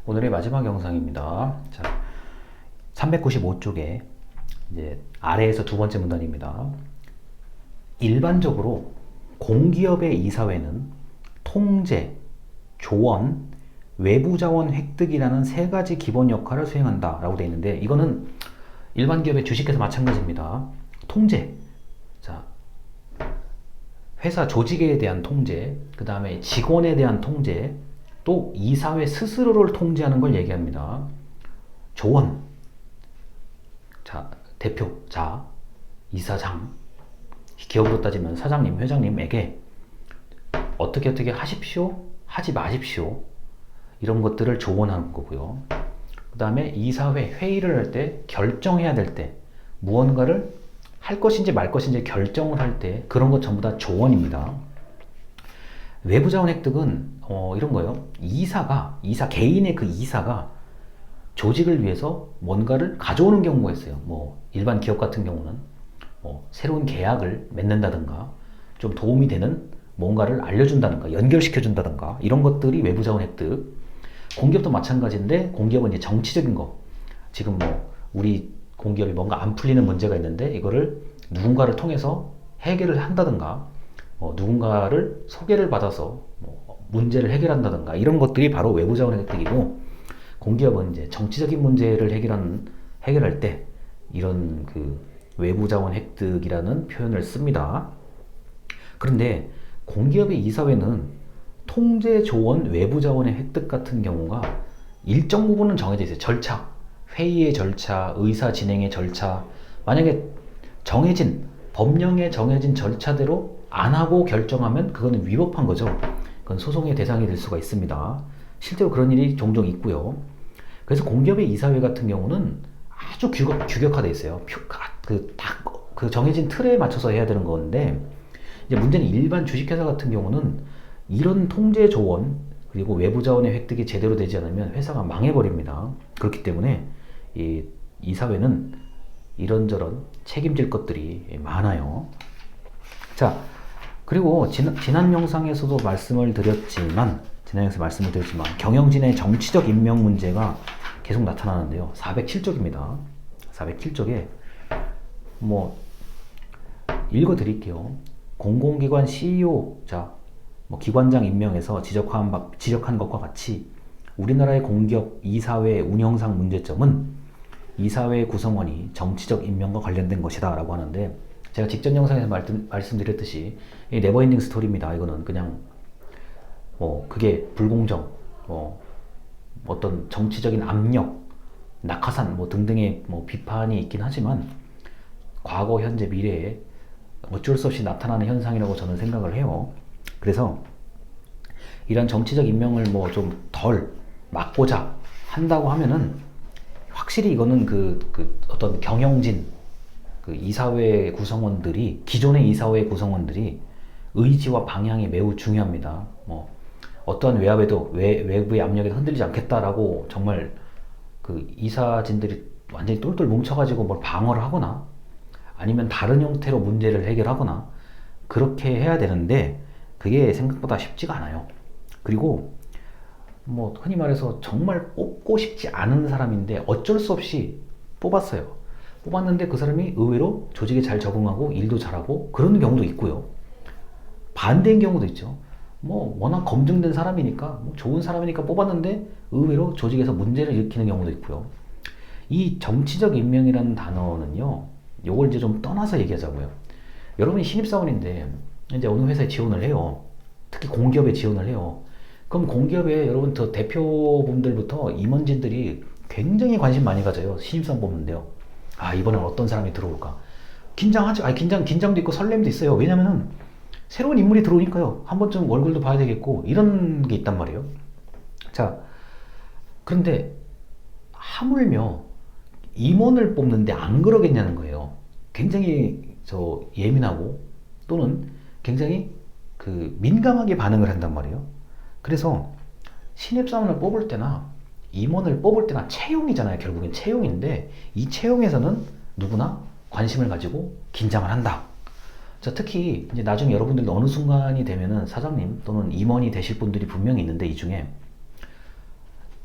오늘의 마지막 영상입니다. 자, 395쪽에 이제 아래에서 두 번째 문단입니다. 일반적으로 공기업의 이사회는 통제, 조언, 외부 자원 획득이라는 세 가지 기본 역할을 수행한다 라고 되어 있는데, 이거는 일반 기업의 주식회사 마찬가지입니다. 통제, 자, 회사 조직에 대한 통제, 그 다음에 직원에 대한 통제, 또 이사회 스스로를 통제하는 걸 얘기합니다. 조언, 자, 대표자, 이사장, 기업으로 따지면 사장님, 회장님에게 어떻게 하십시오, 하지 마십시오, 이런 것들을 조언하는 거고요. 그 다음에 이사회 회의를 할 때, 결정해야 될 때, 무언가를 할 것인지 말 것인지 결정을 할 때, 그런 것 전부 다 조언입니다. 외부 자원 획득은 이런 거예요. 개인의 그 이사가 조직을 위해서 뭔가를 가져오는 경우가 있어요. 뭐 일반 기업 같은 경우는 새로운 계약을 맺는다든가, 좀 도움이 되는 뭔가를 알려준다든가, 연결시켜준다든가, 이런 것들이 외부 자원 획득. 공기업도 마찬가지인데, 공기업은 이제 정치적인 거. 지금 뭐 우리 공기업이 뭔가 안 풀리는 문제가 있는데, 이거를 누군가를 통해서 해결을 한다든가, 누군가를 소개를 받아서 문제를 해결한다든가, 이런 것들이 바로 외부 자원 획득이고, 공기업은 이제 정치적인 문제를 해결할 때 이런 그 외부 자원 획득이라는 표현을 씁니다. 그런데 공기업의 이사회는 통제, 조언, 외부 자원의 획득 같은 경우가 일정 부분은 정해져 있어요. 절차, 회의의 절차, 의사 진행의 절차. 만약에 법령에 정해진 절차대로 안 하고 결정하면 그거는 위법한 거죠. 그건 소송의 대상이 될 수가 있습니다. 실제로 그런 일이 종종 있고요. 그래서 공기업의 이사회 같은 경우는 아주 규격화되어 있어요. 그 정해진 틀에 맞춰서 해야 되는 건데, 이제 문제는 일반 주식회사 같은 경우는 이런 통제 조언, 그리고 외부 자원의 획득이 제대로 되지 않으면 회사가 망해버립니다. 그렇기 때문에 이 이사회는 이런저런 책임질 것들이 많아요. 자, 그리고 지난 영상에서도 말씀을 드렸지만, 경영진의 정치적 임명 문제가 계속 나타나는데요. 407쪽입니다. 407쪽에 뭐 읽어드릴게요. 공공기관 CEO, 기관장 임명에서 지적한 것과 같이 우리나라의 공기업 이사회 운영상 문제점은 이사회 구성원이 정치적 임명과 관련된 것이다 라고 하는데, 제가 직전 영상에서 말씀드렸듯이 네버엔딩 스토리입니다. 이거는 그냥 그게 불공정, 어떤 정치적인 압력, 낙하산 등등의 비판이 있긴 하지만, 과거, 현재, 미래에 어쩔 수 없이 나타나는 현상이라고 저는 생각을 해요. 그래서 이런 정치적 임명을 좀 덜 막고자 한다고 하면은, 확실히 이거는 어떤 경영진, 이사회 구성원들이, 기존의 이사회 구성원들이 의지와 방향이 매우 중요합니다. 어떠한 외부의 압력에 흔들리지 않겠다라고 정말 이사진들이 완전히 똘똘 뭉쳐가지고 뭘 방어를 하거나, 아니면 다른 형태로 문제를 해결하거나, 그렇게 해야 되는데 그게 생각보다 쉽지가 않아요. 그리고 흔히 말해서 정말 뽑고 싶지 않은 사람인데 어쩔 수 없이 뽑았는데 그 사람이 의외로 조직에 잘 적응하고 일도 잘하고 그런 경우도 있고요. 반대인 경우도 있죠. 워낙 검증된 사람이니까, 좋은 사람이니까 뽑았는데 의외로 조직에서 문제를 일으키는 경우도 있고요. 이 정치적 임명이라는 단어는요, 요걸 이제 좀 떠나서 얘기하자고요. 여러분이 신입사원인데 이제 어느 회사에 지원을 해요. 특히 공기업에 지원을 해요. 그럼 공기업에 여러분 대표분들부터 임원진들이 굉장히 관심 많이 가져요. 신입사원 뽑는데요. 이번엔 어떤 사람이 들어올까? 긴장하죠. 긴장도 있고 설렘도 있어요. 왜냐면은 새로운 인물이 들어오니까요. 한 번쯤 얼굴도 봐야 되겠고, 이런 게 있단 말이에요. 자, 그런데 하물며 임원을 뽑는데 안 그러겠냐는 거예요. 굉장히 예민하고, 또는 굉장히 민감하게 반응을 한단 말이에요. 그래서 신입사원을 뽑을 때나 임원을 뽑을 때나 채용이잖아요. 결국엔 채용인데, 이 채용에서는 누구나 관심을 가지고 긴장을 한다. 자, 특히 이제 나중에 여러분들도 어느 순간이 되면은 사장님 또는 임원이 되실 분들이 분명히 있는데, 이 중에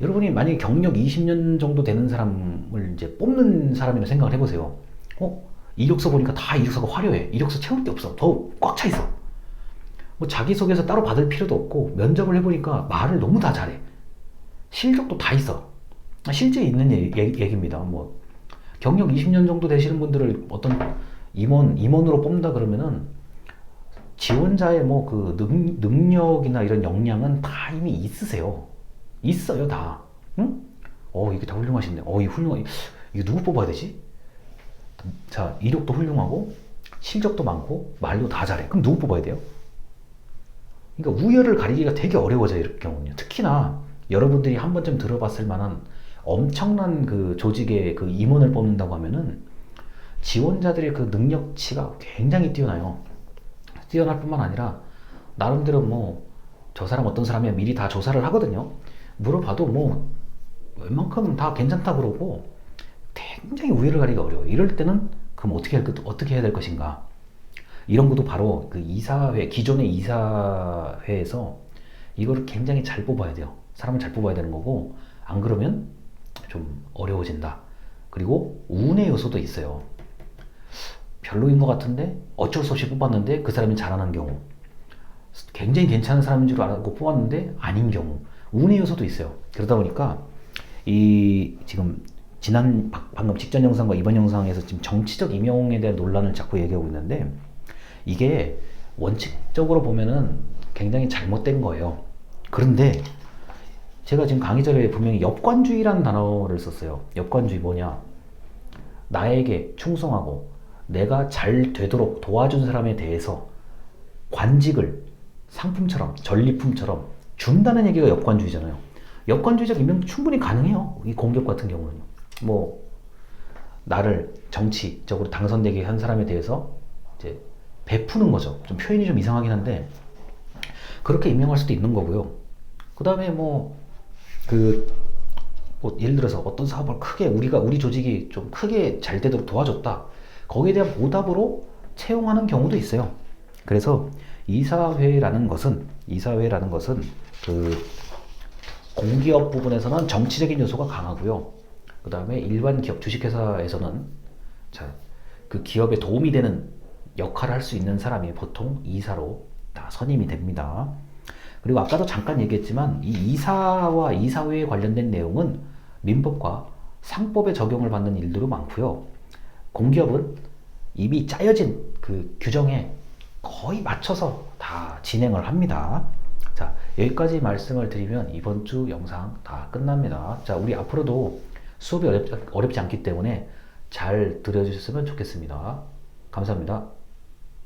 여러분이 만약에 경력 20년 정도 되는 사람을 이제 뽑는 사람이라 생각을 해보세요. 이력서 보니까 다 이력서가 화려해. 이력서 채울 데 없어. 더 꽉 차 있어. 뭐 자기소개서 따로 받을 필요도 없고, 면접을 해보니까 말을 너무 다 잘해. 실력도 다 있어. 실제 있는 얘기입니다. 뭐 경력 20년 정도 되시는 분들을 어떤 임원으로 뽑는다 그러면은 지원자의 뭐 그 능력이나 이런 역량은 다 이미 있으세요. 있어요, 다. 응? 이게 다 훌륭하신데. 이 훌륭하, 이거 누구 뽑아야 되지? 자, 이력도 훌륭하고, 실적도 많고, 말도 다 잘해. 그럼 누구 뽑아야 돼요? 그러니까 우열을 가리기가 되게 어려워져요, 이럴 경우는요. 특히나 여러분들이 한 번쯤 들어봤을 만한 엄청난 그 조직의 그 임원을 뽑는다고 하면은 지원자들의 그 능력치가 굉장히 뛰어나요. 뛰어날 뿐만 아니라 나름대로 뭐 저 사람 어떤 사람이야 미리 다 조사를 하거든요. 물어봐도 뭐 웬만큼 다 괜찮다 그러고 굉장히 우열을 가리기가 어려워요. 이럴 때는 그럼 어떻게 해야 될 것인가? 이런 것도 바로 그 이사회, 기존의 이사회에서 이거를 굉장히 잘 뽑아야 돼요. 사람을 잘 뽑아야 되는 거고, 안 그러면 좀 어려워진다. 그리고 운의 요소도 있어요. 별로인 것 같은데 어쩔 수 없이 뽑았는데 그 사람이 잘하는 경우, 굉장히 괜찮은 사람인 줄 알고 뽑았는데 아닌 경우, 운의 요소도 있어요. 그러다 보니까 이 지금 방금 직전 영상과 이번 영상에서 지금 정치적 임용에 대한 논란을 자꾸 얘기하고 있는데, 이게 원칙적으로 보면은 굉장히 잘못된 거예요. 그런데 제가 지금 강의 자료에 분명히 엽관주의라는 단어를 썼어요. 엽관주의 뭐냐? 나에게 충성하고 내가 잘 되도록 도와준 사람에 대해서 관직을 상품처럼, 전리품처럼 준다는 얘기가 엽관주의잖아요. 엽관주의적 임명 충분히 가능해요. 이 공기업 같은 경우는. 뭐 나를 정치적으로 당선되게 한 사람에 대해서 이제 베푸는 거죠. 좀 표현이 좀 이상하긴 한데 그렇게 임명할 수도 있는 거고요. 그 다음에 뭐 예를 들어서 어떤 사업을 우리 조직이 좀 크게 잘 되도록 도와줬다. 거기에 대한 보답으로 채용하는 경우도 있어요. 그래서 이사회라는 것은 그 공기업 부분에서는 정치적인 요소가 강하고요. 그 다음에 일반 기업, 주식회사에서는 그 기업에 도움이 되는 역할을 할 수 있는 사람이 보통 이사로 다 선임이 됩니다. 그리고 아까도 잠깐 얘기했지만 이 이사와 이사회에 관련된 내용은 민법과 상법에 적용을 받는 일들도 많고요. 공기업은 이미 짜여진 그 규정에 거의 맞춰서 다 진행을 합니다. 자, 여기까지 말씀을 드리면 이번 주 영상 다 끝납니다. 자, 우리 앞으로도 수업이 어렵지 않기 때문에 잘 들어주셨으면 좋겠습니다. 감사합니다.